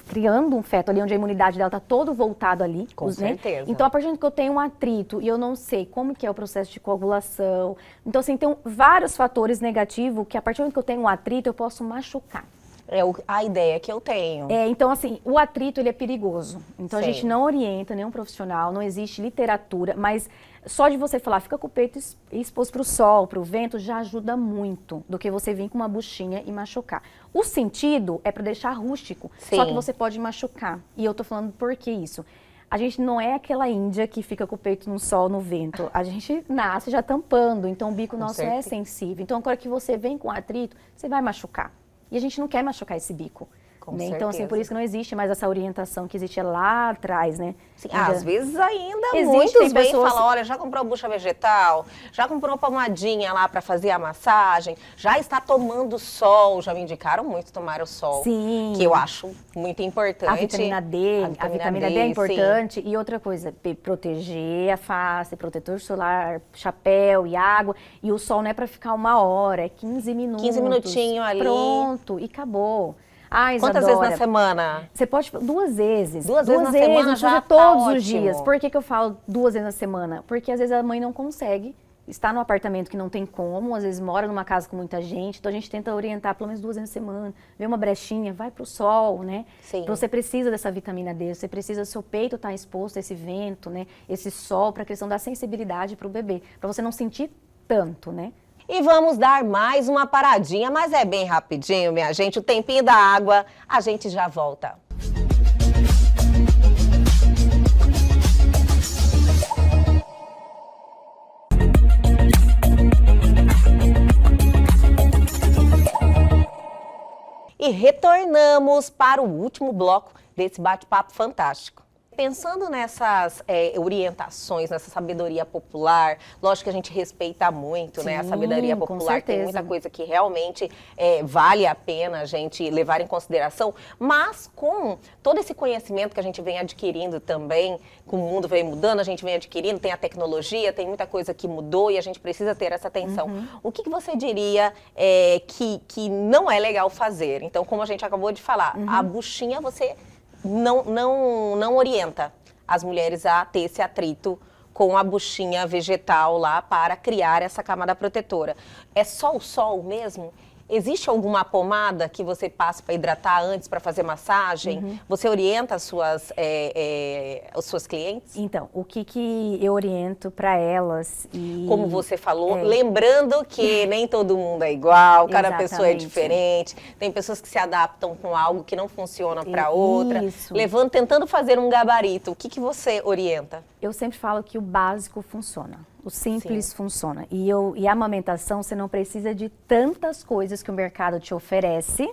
criando um feto ali, onde a imunidade dela está todo voltado ali. Com certeza. Então, a partir do momento que eu tenho um atrito e eu não sei como que é o processo de coagulação, então, assim, tem vários fatores negativos que a partir do momento que eu tenho um atrito, eu posso machucar. É a ideia que eu tenho. Então, assim, o atrito, ele é perigoso. Então, Sim. a gente não orienta nenhum profissional, não existe literatura, mas só de você falar, fica com o peito exposto para o sol, para o vento, já ajuda muito do que você vir com uma buchinha e machucar. O sentido é para deixar rústico, Sim. só que você pode machucar. E eu tô falando por que isso? A gente não é aquela índia que fica com o peito no sol, no vento. A gente nasce já tampando, então o bico nosso é sensível. Então, agora que você vem com atrito, você vai machucar. E a gente não quer machucar esse bico. Né? Então, assim, por isso que não existe mais essa orientação que existia lá atrás, né? Sim, às vezes ainda Existem muitos vêm pessoas- e falam, olha, já comprou bucha vegetal, já comprou uma pomadinha lá para fazer a massagem, já está tomando sol, já me indicaram muito tomar o sol, Sim. que eu acho muito importante. A vitamina D, a vitamina D é sim. importante. E outra coisa, proteger a face, protetor solar, chapéu e água. E o sol não é para ficar 1 hora, é 15 minutos. 15 minutinhos ali. Pronto, e acabou. Ah, Quantas Isadora, vezes na semana? Você pode 2 vezes. Duas vezes na semana não precisa já todos tá os ótimo. dias. Por que eu falo 2 vezes na semana? Porque às vezes a mãe não consegue. Está num apartamento que não tem como, às vezes mora numa casa com muita gente, então a gente tenta orientar pelo menos 2 vezes na semana, vê uma brechinha, vai pro sol, né? Sim. Você precisa dessa vitamina D, você precisa, seu peito estar exposto a esse vento, né? Esse sol, para a questão da sensibilidade para o bebê, para você não sentir tanto, né? E vamos dar mais uma paradinha, mas é bem rapidinho, minha gente. O tempinho da água, a gente já volta. E retornamos para o último bloco desse bate-papo fantástico. Pensando nessas orientações, nessa sabedoria popular, lógico que a gente respeita muito, né? A Sim, sabedoria com popular, tem muita certeza. coisa que realmente vale a pena a gente levar em consideração, mas com todo esse conhecimento que a gente vem adquirindo também, que o mundo vem mudando, a gente vem adquirindo, tem a tecnologia, tem muita coisa que mudou e a gente precisa ter essa atenção. O que você diria que não é legal fazer? Então, como a gente acabou de falar, a buchinha você não orienta as mulheres a ter esse atrito com a buchinha vegetal lá para criar essa camada protetora. É só o sol mesmo? Existe alguma pomada que você passa para hidratar antes, para fazer massagem? Você orienta as suas clientes? Então, o que eu oriento para elas e... Como você falou, lembrando que nem todo mundo é igual, cada pessoa é Exatamente. diferente, tem pessoas que se adaptam com algo que não funciona para Isso. outra, tentando fazer um gabarito. O que você orienta? Eu sempre falo que o básico funciona, o simples funciona. E a amamentação, você não precisa de tantas coisas que o mercado te oferece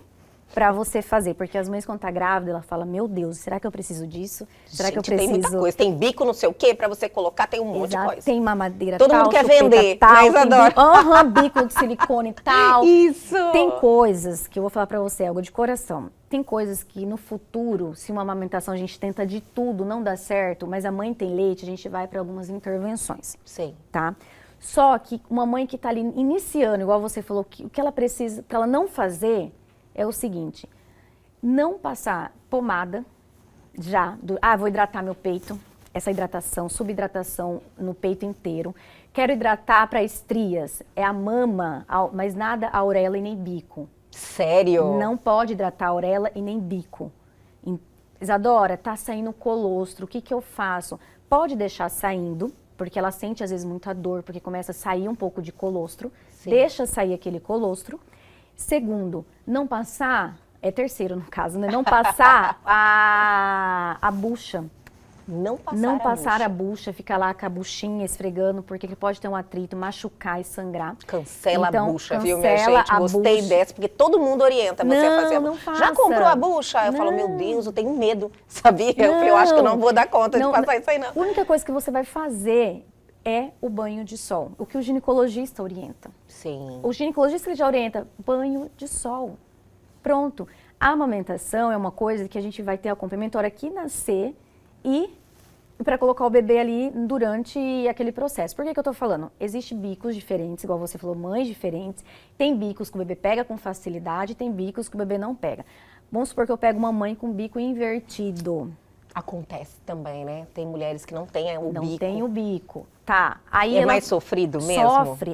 para você fazer. Porque as mães, quando tá grávida, ela fala, meu Deus, será que eu preciso disso? Será que eu Gente, preciso... tem muita coisa, tem bico não sei o quê, para você colocar, tem um monte de coisa. Tem mamadeira Todo tal, mundo quer chupeta vender, tal, mas tem adora. bico de silicone tal. Isso! Tem coisas que eu vou falar pra você, algo de coração. Tem coisas que no futuro, se uma amamentação a gente tenta de tudo, não dá certo, mas a mãe tem leite, a gente vai para algumas intervenções, Sim. tá? Só que uma mãe que tá ali iniciando, igual você falou, o que ela precisa, para ela não fazer, é o seguinte, não passar pomada vou hidratar meu peito, essa hidratação, subidratação no peito inteiro. Quero hidratar para estrias, é a mama, mas nada a auréola e nem bico. Sério? Não pode hidratar a auréola e nem bico. Isadora, tá saindo colostro, o que eu faço? Pode deixar saindo, porque ela sente às vezes muita dor, porque começa a sair um pouco de colostro. Sim. Deixa sair aquele colostro. Segundo, não passar, terceiro no caso, né? Não passar a bucha. Não passar a bucha, ficar lá com a buchinha esfregando, porque pode ter um atrito, machucar e sangrar. Cancela Então, a bucha, viu, minha cancela gente? a Gostei bucha. dessa, porque todo mundo orienta você a fazer a Não bucha. Já faça. comprou a bucha? Eu falo, meu Deus, eu tenho medo, sabia? Eu falei, eu acho que eu não vou dar conta de passar isso aí, não. A única coisa que você vai fazer é o banho de sol, o que o ginecologista orienta. Sim. O ginecologista ele já orienta banho de sol. Pronto. A amamentação é uma coisa que a gente vai ter acompanhamento a hora que nascer e para colocar o bebê ali durante aquele processo. Por que que eu tô falando? Existem bicos diferentes, igual você falou, mães diferentes. Tem bicos que o bebê pega com facilidade, tem bicos que o bebê não pega. Vamos supor que eu pego uma mãe com bico invertido. Acontece também, né? Tem mulheres que não têm o bico. Não tem o bico. Tá. Aí É ela mais sofrido mesmo?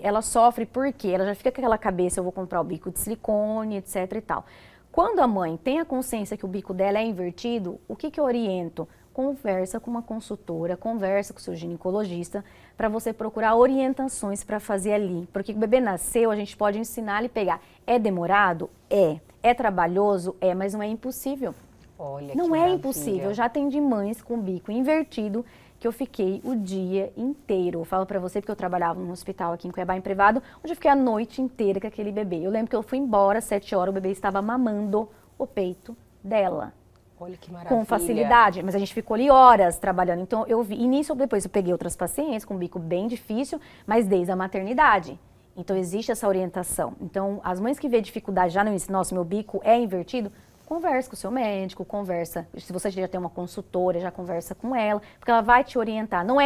ela sofre porque ela já fica com aquela cabeça, eu vou comprar o bico de silicone, etc e tal. Quando a mãe tem a consciência que o bico dela é invertido, o que que eu oriento? Conversa com uma consultora, conversa com o seu ginecologista para você procurar orientações para fazer ali. Porque o bebê nasceu, a gente pode ensinar ele a pegar. É demorado? É. É trabalhoso? É, mas não é impossível. Olha, Não que é maravilha. impossível. Eu já atendi mães com bico invertido que eu fiquei o dia inteiro. Eu falo pra você porque eu trabalhava num hospital aqui em Cuiabá, em privado, onde eu fiquei a noite inteira com aquele bebê. Eu lembro que eu fui embora às 7 horas, o bebê estava mamando o peito dela. Olha que maravilha. Com facilidade, mas a gente ficou ali horas trabalhando. Então eu vi, e nisso depois eu peguei outras pacientes com bico bem difícil, mas desde a maternidade. Então existe essa orientação. Então as mães que vê dificuldade já no início, nossa, meu bico é invertido, conversa com o seu médico, conversa, se você já tem uma consultora, já conversa com ela, porque ela vai te orientar. Não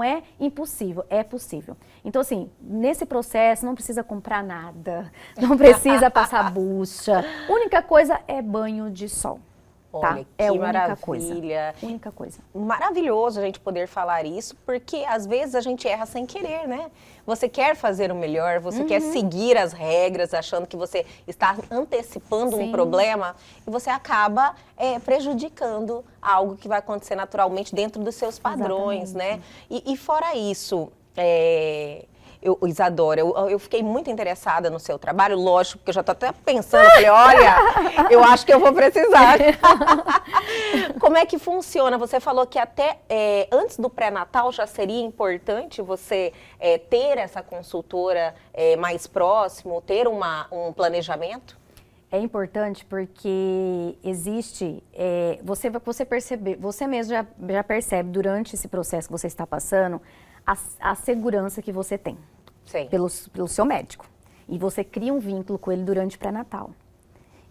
é impossível, é possível. Então, assim, nesse processo não precisa comprar nada, não precisa passar bucha. A única coisa é banho de sol. Tá? Olha, É a que única maravilha. coisa. Única coisa. Maravilhoso a gente poder falar isso, porque às vezes a gente erra sem querer, né? Você quer fazer o melhor, você quer seguir as regras, achando que você está antecipando um Sim. problema, e você acaba prejudicando algo que vai acontecer naturalmente dentro dos seus padrões, né? E fora isso, Isadora, eu fiquei muito interessada no seu trabalho, lógico, porque eu já estou até pensando, falei, olha, eu acho que eu vou precisar. Como é que funciona? Você falou que até antes do pré-natal já seria importante você ter essa consultora mais próximo, ter um planejamento? É importante porque existe, você mesmo já percebe durante esse processo que você está passando, a segurança que você tem. Sim. Pelo seu médico. E você cria um vínculo com ele durante o pré-natal.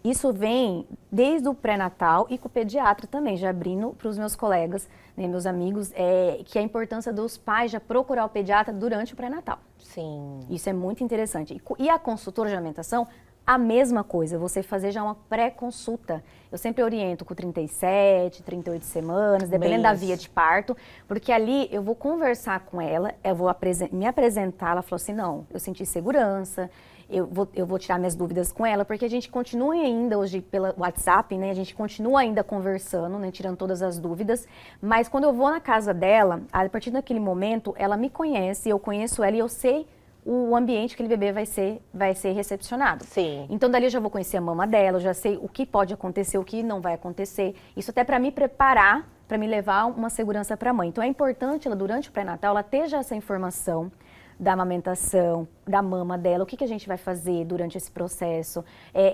Isso vem desde o pré-natal e com o pediatra também, já abrindo para os meus colegas, né, meus amigos, que a importância dos pais já procurar o pediatra durante o pré-natal. Sim. Isso é muito interessante. E a consultora de alimentação, a mesma coisa, você fazer já uma pré-consulta. Eu sempre oriento com 37, 38 semanas, dependendo da via de parto, porque ali eu vou conversar com ela, eu vou me apresentar, ela falou assim, não, eu senti segurança, eu vou tirar minhas dúvidas com ela, porque a gente continua ainda hoje pelo WhatsApp, né, a gente continua ainda conversando, né, tirando todas as dúvidas, mas quando eu vou na casa dela, a partir daquele momento, ela me conhece, eu conheço ela e eu sei o ambiente que aquele bebê vai ser recepcionado. Sim. Então, dali eu já vou conhecer a mama dela, eu já sei o que pode acontecer, o que não vai acontecer. Isso até para me preparar, para me levar uma segurança para a mãe. Então, é importante, ela, durante o pré-natal, ela ter já essa informação da amamentação, da mama dela, o que a gente vai fazer durante esse processo,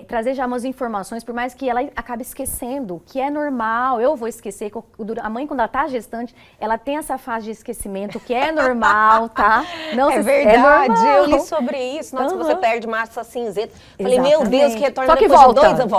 trazer já umas informações, por mais que ela acabe esquecendo, que é normal, eu vou esquecer, a mãe quando ela tá gestante, ela tem essa fase de esquecimento, que é normal, tá? Não É verdade, normal. eu li sobre isso, nossa, você perde massa cinzenta. Falei, Exatamente. meu Deus, que retorna Só que depois volta, de 2 anos,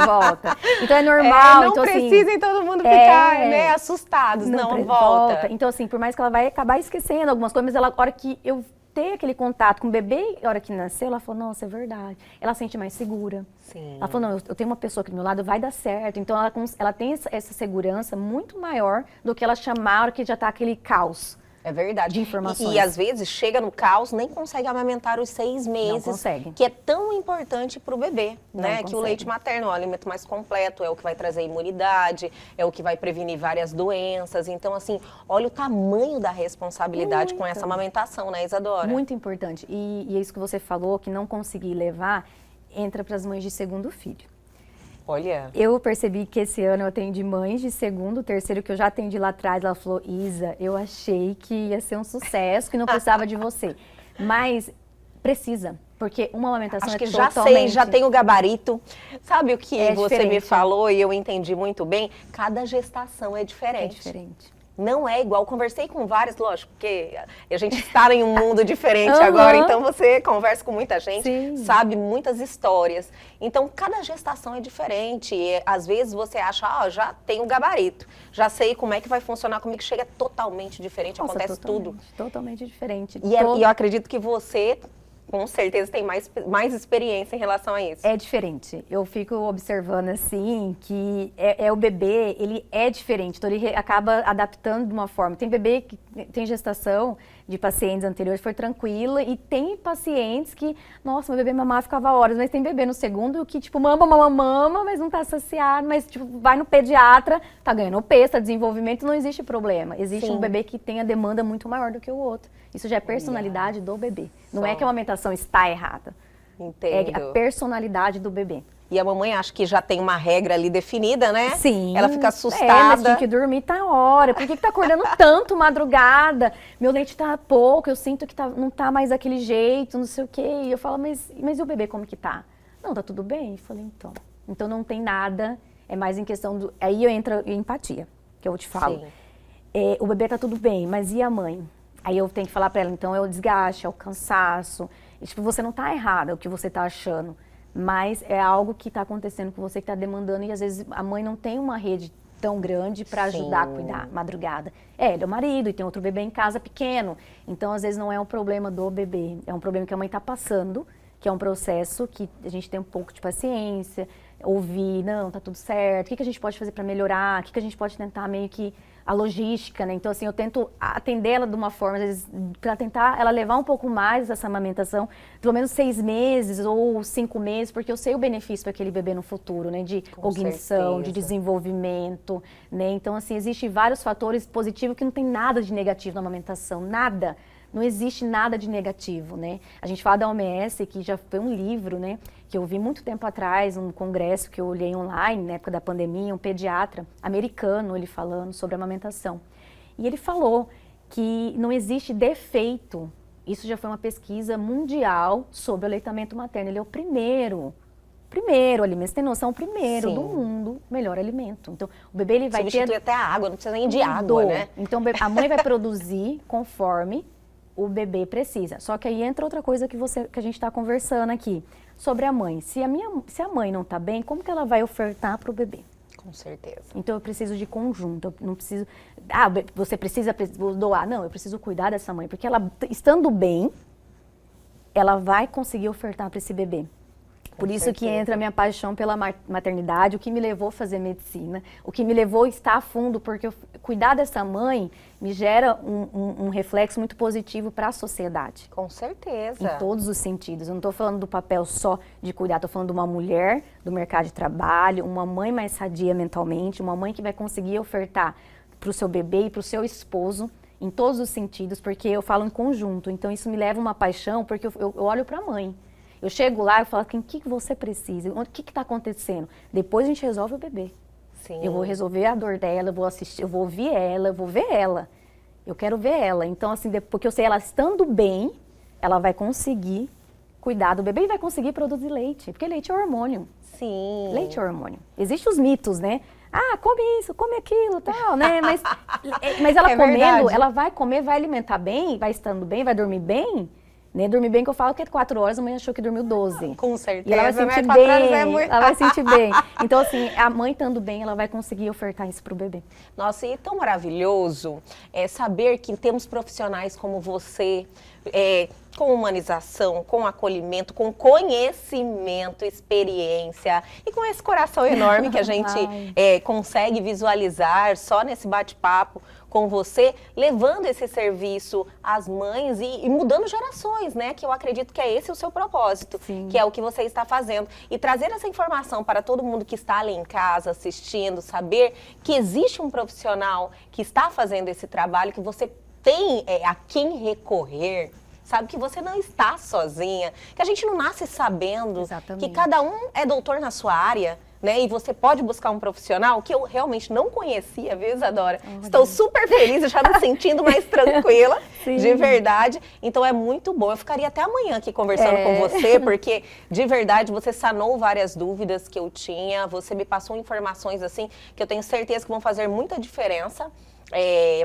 volta. Então é normal, não então precisem todo mundo ficar, né, assustados, não, volta. Então assim, por mais que ela vai acabar esquecendo algumas coisas, mas ela, a hora que eu ter aquele contato com o bebê, a hora que nasceu, ela falou, nossa, é verdade. Ela se sente mais segura. Sim. Ela falou, não, eu tenho uma pessoa aqui do meu lado, vai dar certo. Então, ela tem essa segurança muito maior do que ela chamar a hora que já tá aquele caos. É verdade. De informações. E às vezes chega no caos, nem consegue amamentar os 6 meses. Não consegue. Que é tão importante para o bebê, Não né? consegue. Que o leite materno é o alimento mais completo, é o que vai trazer imunidade, é o que vai prevenir várias doenças. Então, assim, olha o tamanho da responsabilidade com essa amamentação, né, Isadora? Muito importante. E é isso que você falou, que não conseguir levar, entra para as mães de segundo filho. Olha. Eu percebi que esse ano eu atendi mães de segundo, terceiro, que eu já atendi lá atrás. Ela falou, Isa, eu achei que ia ser um sucesso, que não precisava de você. Mas precisa, porque uma amamentação Acho que totalmente... já sei, já tem o gabarito. Sabe o que É você me diferente. falou e eu entendi muito bem? Cada gestação é diferente. É diferente. Não é igual, conversei com vários, lógico, porque a gente está em um mundo diferente Uhum. agora, então você conversa com muita gente, Sim. sabe muitas histórias. Então, cada gestação é diferente. E, às vezes você acha, já tenho gabarito, já sei como é que vai funcionar comigo, chega totalmente diferente, Nossa, acontece tudo. Totalmente diferente. E eu acredito que você, com certeza, tem mais experiência em relação a isso. É diferente. Eu fico observando assim que o bebê, ele é diferente, então ele acaba adaptando de uma forma. Tem bebê que tem gestação de pacientes anteriores foi tranquila e tem pacientes que, nossa, meu bebê mamar ficava horas, mas tem bebê no segundo que tipo mama, mas não tá saciado, mas tipo vai no pediatra, tá ganhando peso, tá desenvolvimento, não existe problema. Existe um bebê que tem a demanda muito maior do que o outro. Isso já é personalidade do bebê. Não é que a amamentação está errada. Entendo. É a personalidade do bebê. E a mamãe acha que já tem uma regra ali definida, né? Sim. Ela fica assustada. Mas tinha que dormir tá hora. Por que tá acordando tanto madrugada? Meu leite tá pouco, eu sinto que não tá mais daquele jeito, não sei o quê. E eu falo, mas e o bebê como que tá? Não, tá tudo bem? Eu falei, então. Então não tem nada, é mais em questão do... Aí eu entro em empatia, que eu te falo. O bebê tá tudo bem, mas e a mãe? Aí eu tenho que falar pra ela, então é o desgaste, é o cansaço. E, tipo, você não tá errada, é o que você tá achando. Mas é algo que está acontecendo com você, que está demandando, e às vezes a mãe não tem uma rede tão grande para ajudar a cuidar, madrugada. Ele é o marido e tem outro bebê em casa pequeno. Então, às vezes, não é um problema do bebê, é um problema que a mãe está passando, que é um processo que a gente tem um pouco de paciência, ouvir, não, tá tudo certo, o que a gente pode fazer para melhorar, o que a gente pode tentar meio que a logística, né? Então, assim, eu tento atender ela de uma forma, às vezes, para tentar ela levar um pouco mais essa amamentação, pelo menos 6 meses ou 5 meses, porque eu sei o benefício para aquele bebê no futuro, né? De cognição, de desenvolvimento, né? Então, assim, existem vários fatores positivos que não tem nada de negativo na amamentação, nada. Não existe nada de negativo, né? A gente fala da OMS, que já foi um livro, né? Que eu vi muito tempo atrás, um congresso que eu olhei online, na época da pandemia, um pediatra americano, ele falando sobre amamentação. E ele falou que não existe defeito. Isso já foi uma pesquisa mundial sobre o aleitamento materno. Ele é o primeiro alimento, você tem noção, o primeiro do mundo, melhor alimento. Então, o bebê ele vai substitui até a água, não precisa nem de água, né? Então, a mãe vai produzir conforme o bebê precisa. Só que aí entra outra coisa que a gente está conversando aqui, sobre a mãe. Se a mãe não está bem, como que ela vai ofertar para o bebê? Com certeza. Então eu preciso de conjunto, eu não preciso... você precisa doar. Não, eu preciso cuidar dessa mãe, porque ela, estando bem, ela vai conseguir ofertar para esse bebê. Por isso que entra a minha paixão pela maternidade, o que me levou a fazer medicina, o que me levou a estar a fundo, porque cuidar dessa mãe me gera um reflexo muito positivo para a sociedade. Com certeza. Em todos os sentidos. Eu não estou falando do papel só de cuidar, estou falando de uma mulher do mercado de trabalho, uma mãe mais sadia mentalmente, uma mãe que vai conseguir ofertar para o seu bebê e para o seu esposo, em todos os sentidos, porque eu falo em conjunto. Então isso me leva a uma paixão, porque eu olho para a mãe. Eu chego lá e falo, o que você precisa? O que está acontecendo? Depois a gente resolve o bebê. Sim. Eu vou resolver a dor dela, eu vou assistir, eu vou ouvir ela, eu vou ver ela. Eu quero ver ela. Então, assim, porque eu sei, ela estando bem, ela vai conseguir cuidar do bebê e vai conseguir produzir leite. Porque leite é hormônio. Sim. Leite é hormônio. Existem os mitos, né? Come isso, come aquilo, tal, né? Mas ela comendo, verdade. Ela vai comer, vai alimentar bem, vai estando bem, vai dormir bem. Né? Dormir bem, que eu falo que é 4 horas, a mãe achou que dormiu 12. Com certeza, e ela vai sentir né? bem, ela vai sentir bem. Então, assim, a mãe estando bem, ela vai conseguir ofertar isso pro bebê. Nossa, e tão maravilhoso saber que temos profissionais como você, com humanização, com acolhimento, com conhecimento, experiência e com esse coração enorme que a gente consegue visualizar só nesse bate-papo com você, levando esse serviço às mães e mudando gerações, né? Que eu acredito que é esse o seu propósito, Sim. que é o que você está fazendo. E trazer essa informação para todo mundo que está ali em casa assistindo, saber que existe um profissional que está fazendo esse trabalho, que você tem a quem recorrer, sabe? Que você não está sozinha, que a gente não nasce sabendo. Exatamente. Que cada um é doutor na sua área, né? E você pode buscar um profissional que eu realmente não conhecia, viu, Isadora? Estou super feliz, já me sentindo mais tranquila, de verdade. Então é muito bom. Eu ficaria até amanhã aqui conversando com você, porque de verdade você sanou várias dúvidas que eu tinha, você me passou informações assim que eu tenho certeza que vão fazer muita diferença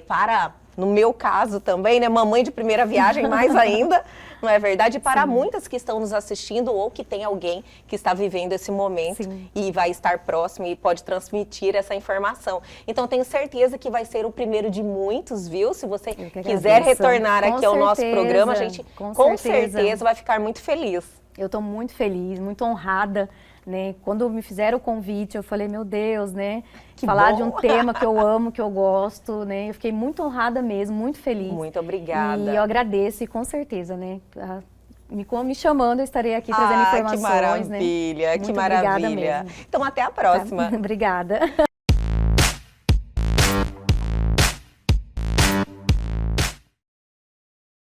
para, no meu caso também, né, mamãe de primeira viagem mais ainda, não é verdade? E para Sim. muitas que estão nos assistindo ou que tem alguém que está vivendo esse momento Sim. e vai estar próximo e pode transmitir essa informação. Então, tenho certeza que vai ser o primeiro de muitos, viu? Se você Eu que quiser agradeço. retornar Com aqui ao nosso certeza, programa, a gente com com certeza. certeza vai ficar muito feliz. Eu estou muito feliz, muito honrada, né? Quando me fizeram o convite, eu falei, meu Deus, né? Que Falar bom. de um tema que eu amo, que eu gosto, né? Eu fiquei muito honrada mesmo, muito feliz. Muito obrigada. E eu agradeço, e com certeza, né? Me chamando, eu estarei aqui trazendo informações, que maravilha, né? que Muito obrigada maravilha. mesmo. Então, até a próxima. Tá? Obrigada.